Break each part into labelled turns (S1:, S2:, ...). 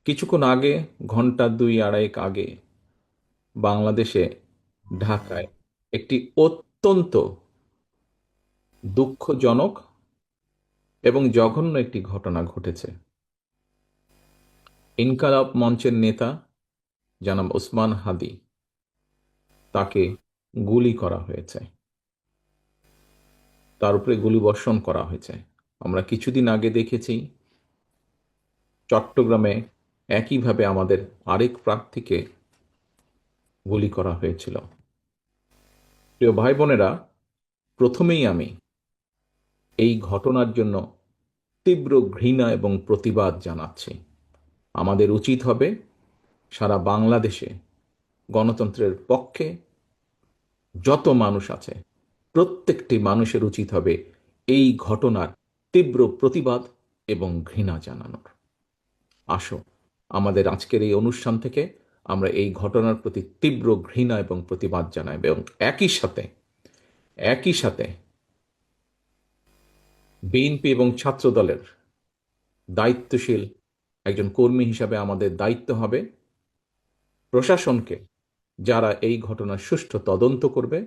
S1: কিছুক্ষণ আগে, ঘন্টা দুই আড়াইক আগে, বাংলাদেশে ঢাকায় একটি অত্যন্ত দুঃখজনক এবং জঘন্য একটি ঘটনা ঘটেছে। ইনকালাব মঞ্চের নেতা জনাব ওসমান হাদি, তাকে গুলি করা হয়েছে, তার উপরে গুলিবর্ষণ করা হয়েছে। আমরা কিছুদিন আগে দেখেছি চট্টগ্রামে একইভাবে আমাদের আরেক প্রার্থীকে গুলি করা হয়েছিল। প্রিয় ভাই বোনেরা, প্রথমেই আমি এই ঘটনার জন্য তীব্র ঘৃণা এবং প্রতিবাদ জানাচ্ছি। আমাদের উচিত হবে সারা বাংলাদেশে গণতন্ত্রের পক্ষে যত মানুষ আছে প্রত্যেকটি মানুষের উচিত হবে এই ঘটনার তীব্র প্রতিবাদ এবং ঘৃণা জানানোর। আসো, আমাদের আজকের এই অনুষ্ঠান থেকে আমরা এই ঘটনার প্রতি তীব্র ঘৃণা এবং প্রতিবাদ জানাই এবং একই সাথে বিএনপি এবং ছাত্র দলের দায়িত্বশীল একজন কর্মী হিসাবে আমাদের দায়িত্ব হবে প্রশাসনকে, যারা এই ঘটনার সুষ্ঠু তদন্ত করবে,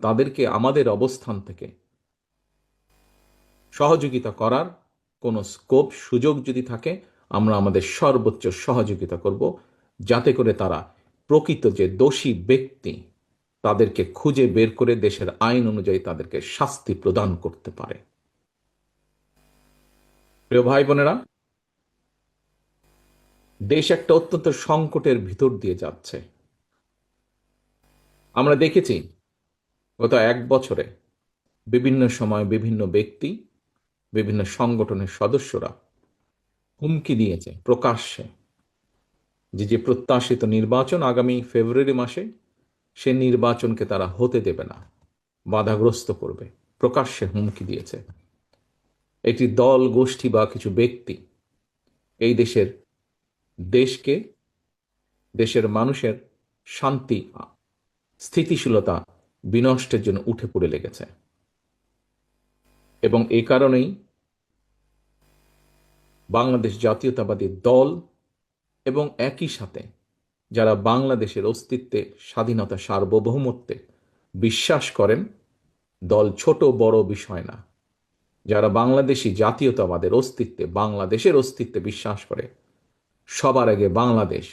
S1: তাদেরকে আমাদের অবস্থান থেকে সহযোগিতা করার কোনো স্কোপ সুযোগ যদি থাকে, আমরা আমাদের সর্বোচ্চ সহযোগিতা করব, যাতে করে তারা প্রকৃত যে দোষী ব্যক্তি তাদেরকে খুঁজে বের করে দেশের আইন অনুযায়ী তাদেরকে শাস্তি প্রদান করতে পারে। প্রিয় ভাই বোনেরা, দেশ একটা অত্যন্ত সংকটের ভিতর দিয়ে যাচ্ছে। আমরা দেখেছি গত এক বছরে বিভিন্ন সময় বিভিন্ন ব্যক্তি, বিভিন্ন সংগঠনের সদস্যরা হুমকি দিয়েছে প্রকাশ্যে যে প্রত্যাশিত নির্বাচন আগামী ফেব্রুয়ারি মাসে, সে নির্বাচনকে তারা হতে দেবে না, বাধাগ্রস্ত করবে। প্রকাশ্যে হুমকি দিয়েছে একটি দল, গোষ্ঠী বা কিছু ব্যক্তি এই দেশকে, দেশের মানুষের শান্তি, স্থিতিশীলতা বিনষ্টের জন্য উঠে পড়ে লেগেছে। এবং এই কারণেই বাংলাদেশ জাতীয়তাবাদী দল এবং একই সাথে যারা বাংলাদেশের অস্তিত্বে, স্বাধীনতা, সার্বভৌমত্বে বিশ্বাস করেন, দল ছোট বড় বিষয় না, যারা বাংলাদেশি জাতীয়তাবাদের অস্তিত্বে, বাংলাদেশের অস্তিত্বে বিশ্বাস করে, সবার আগে বাংলাদেশ,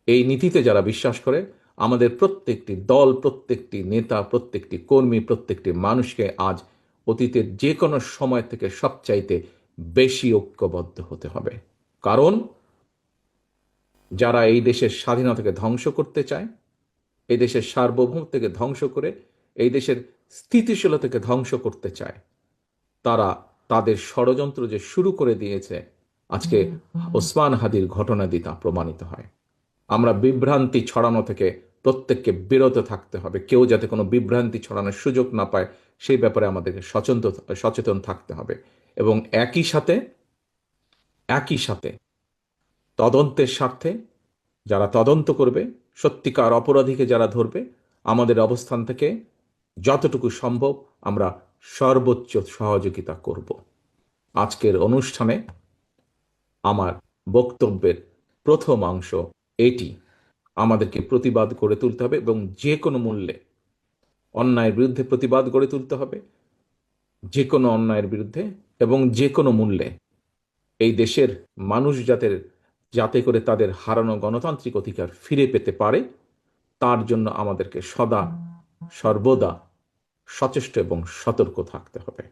S1: এই নীতিতে যারা বিশ্বাস করে, আমাদের প্রত্যেকটি দল, প্রত্যেকটি নেতা, প্রত্যেকটি কর্মী, প্রত্যেকটি মানুষকে আজ অতীতের যে কোনো সময় থেকে সবচাইতে বেশি ঐক্যবদ্ধ হতে হবে। কারণ যারা এই দেশের স্বাধীনতাকে ধ্বংস করতে চায়, এই দেশের সার্বভৌমত্বকে ধ্বংস করে এই দেশের স্থিতিশীলতাকে ধ্বংস করতে চায়, তারা তাদের ষড়যন্ত্র যে শুরু করে দিয়েছে, আজকে ওসমান হাদির ঘটনা দিয়ে তা প্রমাণিত হয়। আমরা বিভ্রান্তি ছড়ানো থেকে প্রত্যেককে বিরত থাকতে হবে। কেউ যাতে কোনো বিভ্রান্তি ছড়ানোর সুযোগ না পায়, সেই ব্যাপারে আমাদেরকে সচেতন থাকতে হবে। এবং একই সাথে তদন্তের স্বার্থে যারা তদন্ত করবে, সত্যিকার অপরাধীকে যারা ধরবে, আমাদের অবস্থান থেকে যতটুকু সম্ভব আমরা সর্বোচ্চ সহযোগিতা করব। আজকের অনুষ্ঠানে আমার বক্তব্যের প্রথম অংশ এটি। আমাদেরকে প্রতিবাদ গড়ে তুলতে হবে এবং যে কোনো মূল্যে অন্যায়ের বিরুদ্ধে প্রতিবাদ গড়ে তুলতে হবে, যে কোনো অন্যায়ের বিরুদ্ধে এবং যে কোনো মূল্যে এই দেশের মানুষ যাতে করে তাদের হারানো গণতান্ত্রিক অধিকার ফিরে পেতে পারে, তার জন্য আমাদেরকে সদা সর্বদা সচেষ্ট এবং সতর্ক থাকতে হবে।